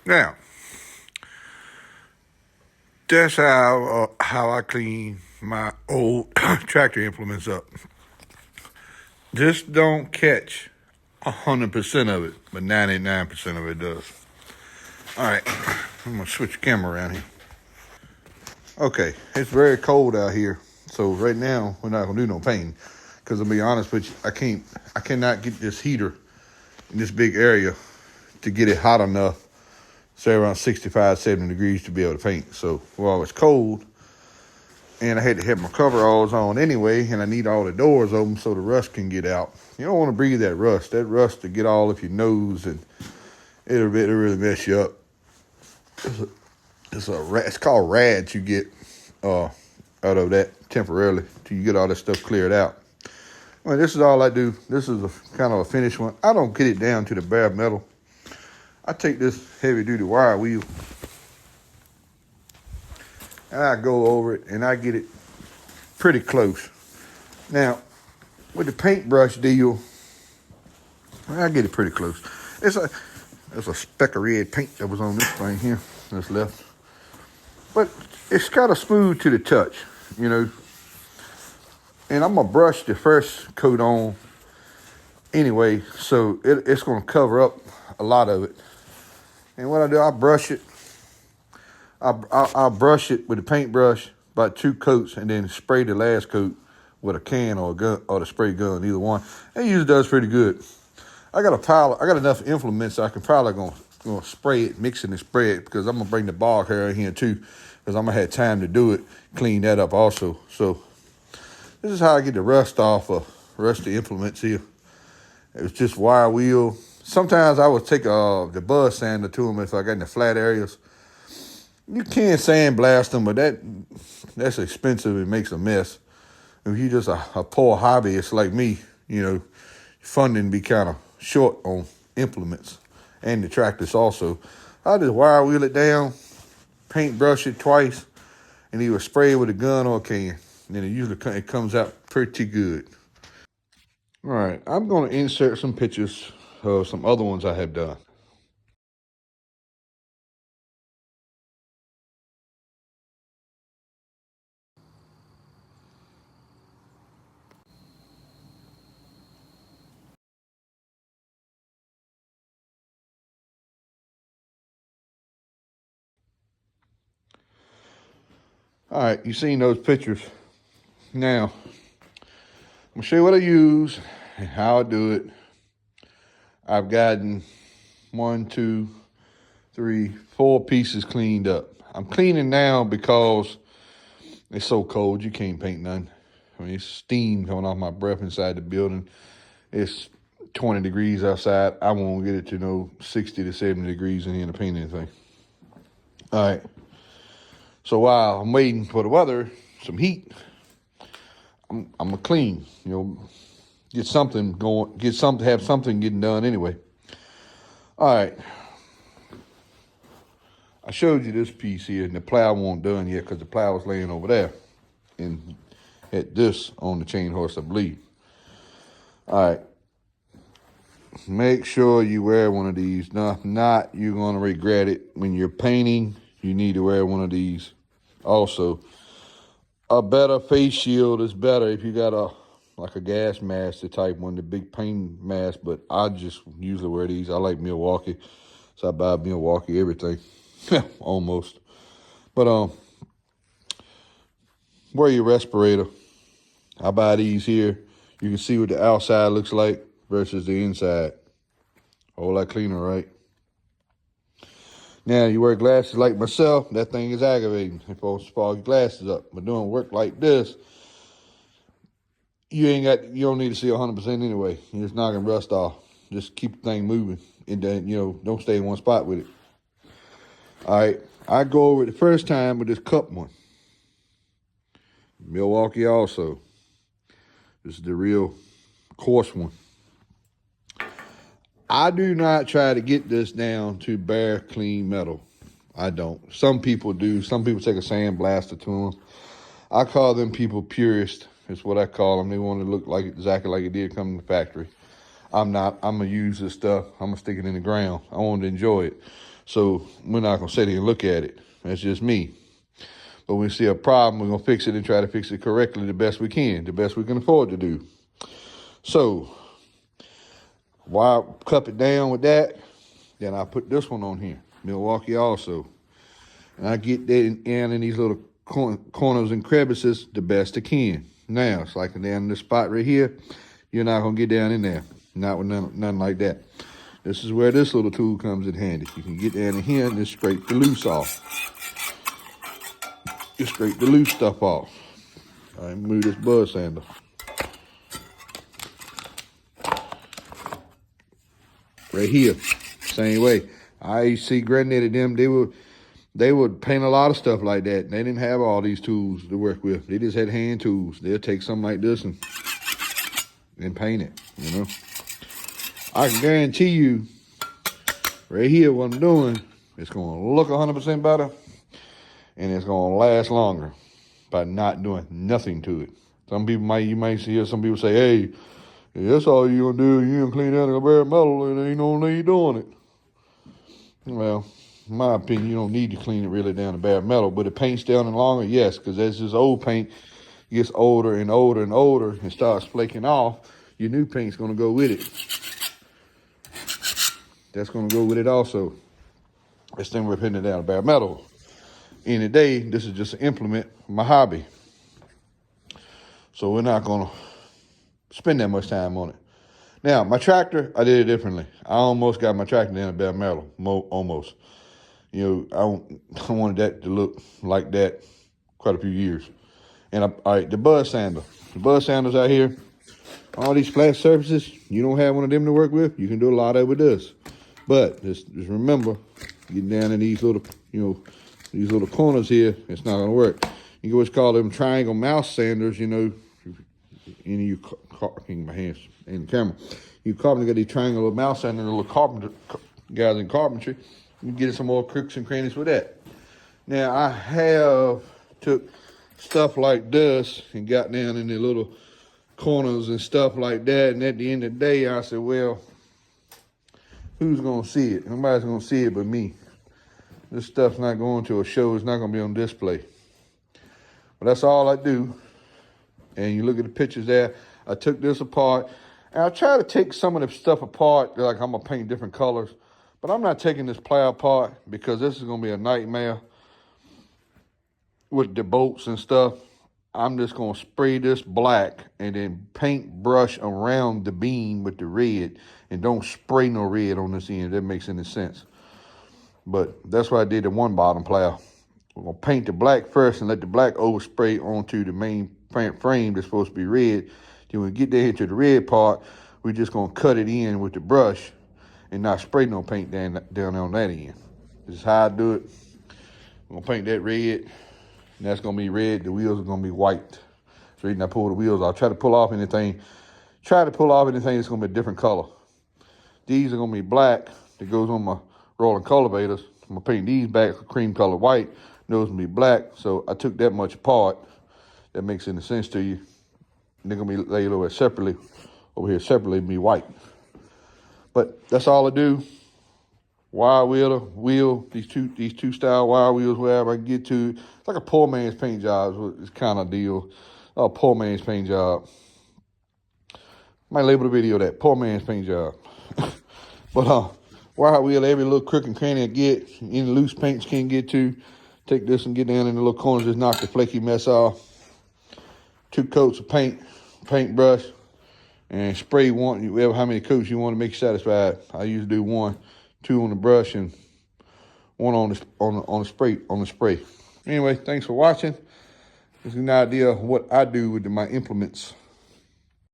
Now, that's how I clean my old tractor implements up. Just don't catch 100% of it, but 99% of it does. All right, I'm gonna switch the camera around here. Okay, it's very cold out here, so right now we're not gonna do no painting. Because I'll be honest with you, I cannot get this heater in this big area to get it hot enough, say around 65, 70 degrees to be able to paint. So while it's cold, and I had to have my coveralls on anyway, and I need all the doors open so the rust can get out. You don't want to breathe that rust. That rust to get all of your nose, and it'll really mess you up. It's called rads you get out of that temporarily till you get all that stuff cleared out. Well, this is all I do. This is a kind of a finished one. I don't get it down to the bare metal. I take this heavy duty wire wheel and I go over it and I get it pretty close. Now, with the paintbrush deal, I get it pretty close. There's a speck of red paint that was on this thing here that's left. But it's kind of smooth to the touch, you know. And I'm going to brush the first coat on anyway, so it's going to cover up a lot of it. And what I do, I brush it. I'll brush it with a paintbrush, about 2 coats, and then spray the last coat with a can or a gun or the spray gun, either one. It usually does pretty good. I got enough implements so I can probably gonna spray it, mix it and spray it, because I'm gonna bring the bog hair in here too, because I'm gonna have time to do it, clean that up also. So this is how I get the rust off of rusty implements here. It's just wire wheel. Sometimes I would take the buzz sander to them if I got in the flat areas. You can sandblast them, but that's expensive. It makes a mess. If you just a poor hobbyist like me, you know, funding be kind of short on implements and the tractors also. I just wire wheel it down, paintbrush it twice, and either spray it with a gun or a can. And it comes out pretty good. All right, I'm going to insert some pictures of some other ones I have done. All right, you've seen those pictures. Now, I'm going to show you what I use and how I do it. I've gotten 1, 2, 3, 4 pieces cleaned up. I'm cleaning now because it's so cold you can't paint none. I mean, it's steam coming off my breath inside the building. It's 20 degrees outside. I won't get it to no 60 to 70 degrees in here to paint anything. All right. So while I'm waiting for the weather, some heat, I'm gonna clean. You know, get something going. Have something getting done anyway. All right. I showed you this piece here, and the plow wasn't done yet because the plow was laying over there, and had this on the chain horse, I believe. All right. Make sure you wear one of these. No, if not, you're gonna regret it. When you're painting, you need to wear one of these. Also, a better face shield is better if you got a gas mask, the type one, the big paint mask, but I just usually wear these. I like Milwaukee, so I buy Milwaukee everything, almost. But wear your respirator. I buy these here. You can see what the outside looks like versus the inside. A whole lot cleaner, right? Now, you wear glasses like myself, that thing is aggravating. If I fog your glasses up. But doing work like this, you don't need to see 100% anyway. You're just knocking rust off. Just keep the thing moving. And then, don't stay in one spot with it. All right, I go over it the first time with this cup one. Milwaukee also. This is the real coarse one. I do not try to get this down to bare, clean metal. I don't. Some people do. Some people take a sandblaster to them. I call them people purists. It's what I call them. They want to look like exactly like it did come in the factory. I'm not. I'm going to use this stuff. I'm going to stick it in the ground. I want to enjoy it. So we're not gonna sit here and look at it. That's just me. But when we see a problem, we're gonna fix it and try to fix it correctly the best we can, the best we can afford to do. So why cup it down with that? Then I put this one on here, Milwaukee also. And I get that in these little corners and crevices the best I can. Now, it's like down in this spot right here, you're not gonna get down in there. Not with nothing like that. This is where this little tool comes in handy. You can get down in here and just scrape the loose off. Just scrape the loose stuff off. All right, move this bud sander. Right here, same way. I used to see Granddaddy them, they would paint a lot of stuff like that. They didn't have all these tools to work with. They just had hand tools. They'll take something like this and paint it, you know. I can guarantee you, right here, what I'm doing, it's gonna look 100% better, and it's gonna last longer by not doing nothing to it. Some people you might hear some people say, hey, that's all you're gonna do. You're gonna clean out the bare metal and ain't no need doing it. Well, in my opinion, you don't need to clean it really down to bare metal, but it paints down and longer, yes, because as this old paint gets older and older and older and starts flaking off, your new paint's gonna go with it. That's gonna go with it also. This thing we're painting down to bare metal. In the day, this is just an implement, my hobby. So we're not gonna spend that much time on it. Now, my tractor, I did it differently. I almost got my tractor down to bare metal, almost. You know, I wanted that to look like that quite a few years. And all right, the bud sander. The bud sanders out here, all these flat surfaces, you don't have one of them to work with, you can do a lot of it with this. But just remember, getting down in these little, these little corners here, it's not gonna work. You can always call them triangle mouse sanders, in my hands in the camera. You got these triangle mouse sanders, little carpenter guys in carpentry. You can get some more crooks and crannies with that. Now I have took stuff like this and got down in the little corners and stuff like that. And at the end of the day, I said, well, who's gonna see it? Nobody's gonna see it but me. This stuff's not going to a show. It's not gonna be on display. But that's all I do. And you look at the pictures there. I took this apart. And I try to take some of the stuff apart, like I'm gonna paint different colors. But I'm not taking this plow apart because this is gonna be a nightmare with the bolts and stuff. I'm just gonna spray this black and then paint brush around the beam with the red, and don't spray no red on this end, if that makes any sense. But that's what I did the one bottom plow. We're gonna paint the black first and let the black overspray onto the main frame that's supposed to be red. Then when we get there to the red part, we're just gonna cut it in with the brush and not spray no paint down on that end. This is how I do it. I'm gonna paint that red, and that's gonna be red. The wheels are gonna be white. So when I pull the wheels off, try to pull off anything that's gonna be a different color. These are gonna be black that goes on my rolling cultivators. I'm gonna paint these back cream color white. Those gonna be black. So I took that much apart. That makes any sense to you. And they're gonna be laid over separately, be white. But that's all I do. Wire wheel, these two style wire wheels, wherever I can get to. It's like a poor man's paint job. It's kind of deal. A poor man's paint job. Might label the video that poor man's paint job. But wire wheel, every little crook and cranny I get, any loose paints can't get to. Take this and get down in the little corners, just knock the flaky mess off. 2 coats of paintbrush, and spray one. How many coats you want to make you satisfied. I usually do 1, 2 on the brush and 1 on the spray. Anyway, thanks for watching. This is an idea of what I do with my implements.